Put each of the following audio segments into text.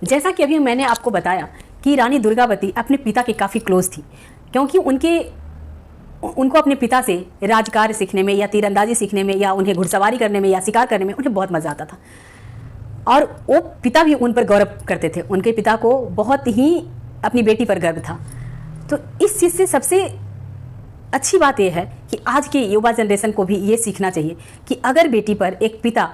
जैसा कि अभी मैंने आपको बताया कि रानी दुर्गावती अपने पिता के काफ़ी क्लोज थी, क्योंकि उनको अपने पिता से राजकार्य सीखने में या तीरंदाजी सीखने में या उन्हें घुड़सवारी करने में या शिकार करने में उन्हें बहुत मज़ा आता था। और वो पिता भी उन पर गौरव करते थे। उनके पिता को बहुत ही अपनी बेटी पर गर्व था। तो इस चीज़ से सबसे अच्छी बात यह है कि आज के युवा जनरेशन को भी ये सीखना चाहिए कि अगर बेटी पर एक पिता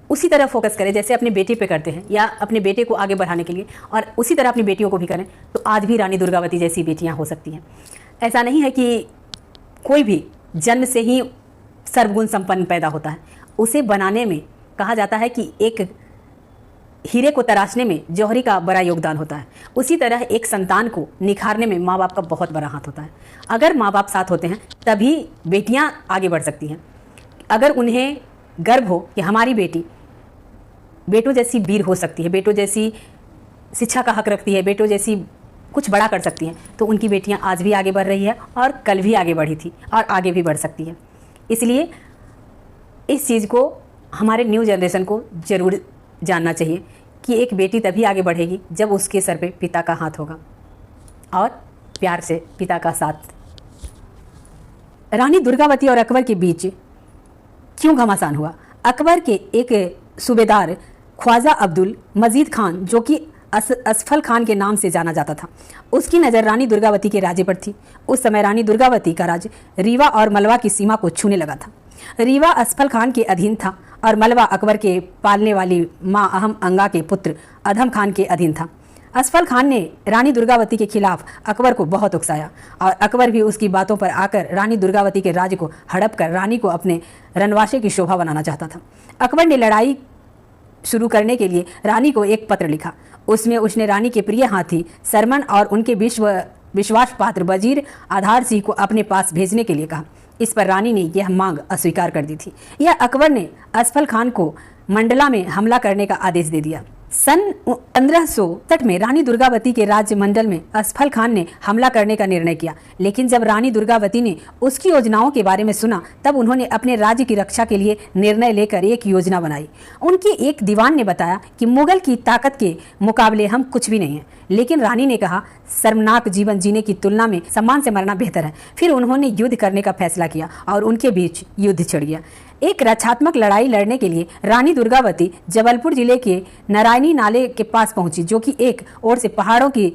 उसी तरह फोकस करें जैसे अपने बेटे पे करते हैं या अपने बेटे को आगे बढ़ाने के लिए, और उसी तरह अपनी बेटियों को भी करें, तो आज भी रानी दुर्गावती जैसी बेटियां हो सकती हैं। ऐसा नहीं है कि कोई भी जन्म से ही सर्वगुण संपन्न पैदा होता है। उसे बनाने में कहा जाता है कि एक हीरे को तराशने में जौहरी का बड़ा योगदान होता है। उसी तरह एक संतान को निखारने में माँ बाप का बहुत बड़ा हाथ होता है। अगर माँ बाप साथ होते हैं तभी बेटियां आगे बढ़ सकती हैं। अगर उन्हें गर्व हो कि हमारी बेटी बेटों जैसी वीर हो सकती है, बेटों जैसी शिक्षा का हक रखती है, बेटों जैसी कुछ बड़ा कर सकती हैं, तो उनकी बेटियां आज भी आगे बढ़ रही है और कल भी आगे बढ़ी थी और आगे भी बढ़ सकती है। इसलिए इस चीज़ को हमारे न्यू जनरेशन को ज़रूर जानना चाहिए कि एक बेटी तभी आगे बढ़ेगी जब उसके सर पे पिता का हाथ होगा और प्यार से पिता का साथ। रानी दुर्गावती और अकबर के बीच क्यों घमासान हुआ? अकबर के एक सूबेदार ख्वाजा अब्दुल मजीद खान, जो कि असफल खान के नाम से जाना जाता था, उसकी नज़र रानी दुर्गावती के राज्य पर थी। उस समय रानी दुर्गावती का राज्य रीवा और मलवा की सीमा को छूने लगा था। रीवा असफल खान के अधीन था और मलवा अकबर के पालने वाली माँ अहम अंगा के पुत्र अधम खान के अधीन था। असफल खान ने रानी दुर्गावती के खिलाफ अकबर को बहुत उकसाया और अकबर भी उसकी बातों पर आकर रानी दुर्गावती के राज्य को हड़प कर रानी को अपने रनवासे की शोभा बनाना चाहता था। अकबर ने लड़ाई शुरू करने के लिए रानी को एक पत्र लिखा। उसमें उसने रानी के प्रिय हाथी सरमन और उनके विश्वास पात्र वजीर आधार सिंह को अपने पास भेजने के लिए कहा। इस पर रानी ने यह मांग अस्वीकार कर दी थी। यह अकबर ने असफल खान को मंडला में हमला करने का आदेश दे दिया। सन 1560 में रानी दुर्गावती के राज्य मंडल में असफल खान ने हमला करने का निर्णय किया, लेकिन जब रानी दुर्गावती ने उसकी योजनाओं के बारे में सुना तब उन्होंने अपने राज्य की रक्षा के लिए निर्णय लेकर एक योजना बनाई। उनके एक दीवान ने बताया कि मुगल की ताकत के मुकाबले हम कुछ भी नहीं हैं, लेकिन रानी ने कहा शर्मनाक जीवन जीने की तुलना में सम्मान से मरना बेहतर है। फिर उन्होंने युद्ध करने का फैसला किया और उनके बीच युद्ध छिड़ गया। एक रक्षात्मक लड़ाई लड़ने के लिए रानी दुर्गावती जबलपुर जिले के नारायणी नाले के पास पहुंची, जो कि एक ओर से पहाड़ों की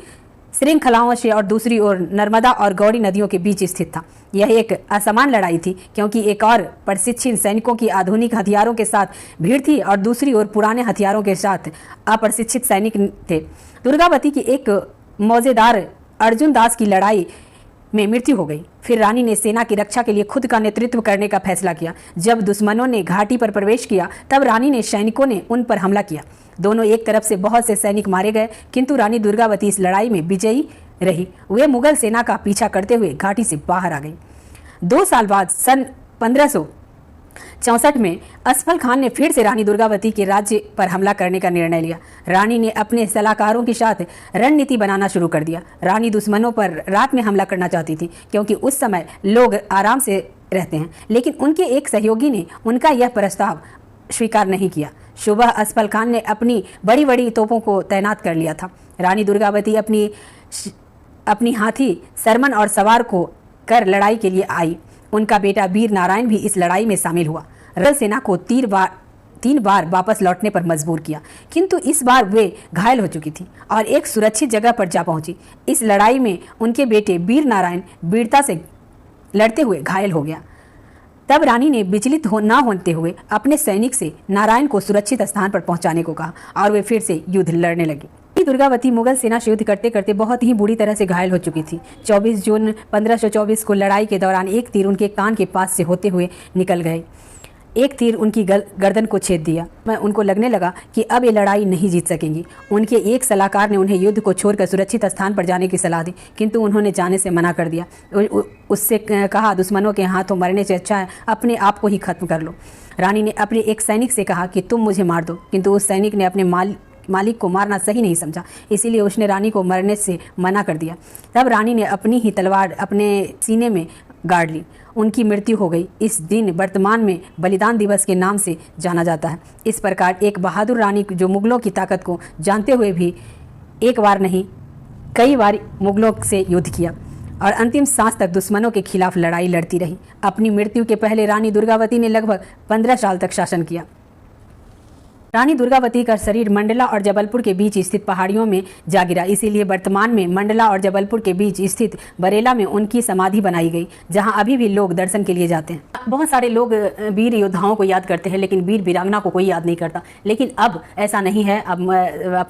श्रृंखलाओं से और दूसरी ओर नर्मदा और गौड़ी नदियों के बीच स्थित था। यह एक असमान लड़ाई थी, क्योंकि एक और प्रशिक्षित सैनिकों की आधुनिक हथियारों के साथ भीड़ थी और दूसरी ओर पुराने हथियारों के साथ अप्रशिक्षित सैनिक थे। दुर्गावती की एक मौजेदार अर्जुन दास की लड़ाई में मृत्यु हो गई। फिर रानी ने सेना की रक्षा के लिए खुद का नेतृत्व करने का फैसला किया। जब दुश्मनों ने घाटी पर प्रवेश किया तब रानी ने सैनिकों ने उन पर हमला किया। दोनों एक तरफ से बहुत से सैनिक मारे गए, किंतु रानी दुर्गावती इस लड़ाई में विजयी रही। वे मुगल सेना का पीछा करते हुए घाटी से बाहर आ गई। 2 साल बाद सन 1564 में असफल खान ने फिर से रानी दुर्गावती के राज्य पर हमला करने का निर्णय लिया। रानी ने अपने सलाहकारों के साथ रणनीति बनाना शुरू कर दिया। रानी दुश्मनों पर रात में हमला करना चाहती थी, क्योंकि उस समय लोग आराम से रहते हैं, लेकिन उनके एक सहयोगी ने उनका यह प्रस्ताव स्वीकार नहीं किया। सुबह असफल खान ने अपनी बड़ी बड़ी तोपों को तैनात कर लिया था। रानी दुर्गावती अपनी हाथी सरमन और सवार को कर लड़ाई के लिए आई। उनका बेटा वीर नारायण भी इस लड़ाई में शामिल हुआ। रल सेना को 3 बार वापस लौटने पर मजबूर किया, किंतु इस बार वे घायल हो चुकी थी और एक सुरक्षित जगह पर जा पहुंची। इस लड़ाई में उनके बेटे वीर नारायण वीरता से लड़ते हुए घायल हो गया। तब रानी ने विचलित न होते हुए अपने सैनिक से नारायण को सुरक्षित स्थान पर पहुंचाने को कहा और वे फिर से युद्ध लड़ने लगी। दुर्गावती मुगल सेना से युद्ध करते करते बहुत ही बुरी तरह से घायल हो चुकी थी। 24 जून 1524 को लड़ाई के दौरान एक तीर उनके कान के पास से होते हुए निकल गए। एक तीर उनकी गर्दन को छेद दिया। उनको लगने लगा कि अब ये लड़ाई नहीं जीत सकेंगी। उनके एक सलाहकार ने उन्हें युद्ध को छोड़कर सुरक्षित स्थान पर जाने की सलाह दी, किंतु उन्होंने जाने से मना कर दिया। उससे कहा, दुश्मनों के हाथों मरने से अच्छा है अपने आप को ही खत्म कर लो। रानी ने अपने एक सैनिक से कहा कि तुम मुझे मार दो, किंतु उस सैनिक ने अपने मालिक को मारना सही नहीं समझा, इसीलिए उसने रानी को मरने से मना कर दिया। तब रानी ने अपनी ही तलवार अपने सीने में गाड़ ली। उनकी मृत्यु हो गई। इस दिन वर्तमान में बलिदान दिवस के नाम से जाना जाता है। इस प्रकार एक बहादुर रानी जो मुगलों की ताकत को जानते हुए भी एक बार नहीं कई बार मुगलों से युद्ध किया और अंतिम सांस तक दुश्मनों के खिलाफ लड़ाई लड़ती रही। अपनी मृत्यु के पहले रानी दुर्गावती ने लगभग 15 साल तक शासन किया। रानी दुर्गावती का शरीर मंडला और जबलपुर के बीच स्थित पहाड़ियों में जा गिरा, इसीलिए वर्तमान में मंडला और जबलपुर के बीच स्थित बरेला में उनकी समाधि बनाई गई, जहां अभी भी लोग दर्शन के लिए जाते हैं। बहुत सारे लोग वीर योद्धाओं को याद करते हैं, लेकिन वीर वीरांगना को कोई याद नहीं करता। लेकिन अब ऐसा नहीं है। अब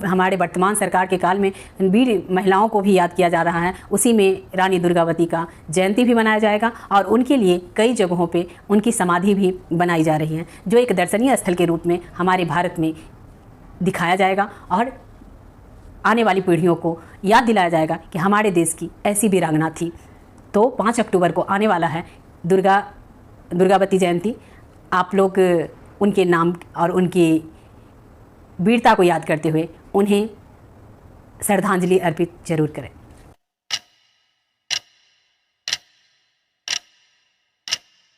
हमारे वर्तमान सरकार के काल में वीर महिलाओं को भी याद किया जा रहा है। उसी में रानी दुर्गावती का जयंती भी मनाया जाएगा और उनके लिए कई जगहों पर उनकी समाधि भी बनाई जा रही है, जो एक दर्शनीय स्थल के रूप में हमारे भारत में दिखाया जाएगा और आने वाली पीढ़ियों को याद दिलाया जाएगा कि हमारे देश की ऐसी वीरांगना थी। तो 5 अक्टूबर को आने वाला है दुर्गावती जयंती। आप लोग उनके नाम और उनकी वीरता को याद करते हुए उन्हें श्रद्धांजलि अर्पित जरूर करें।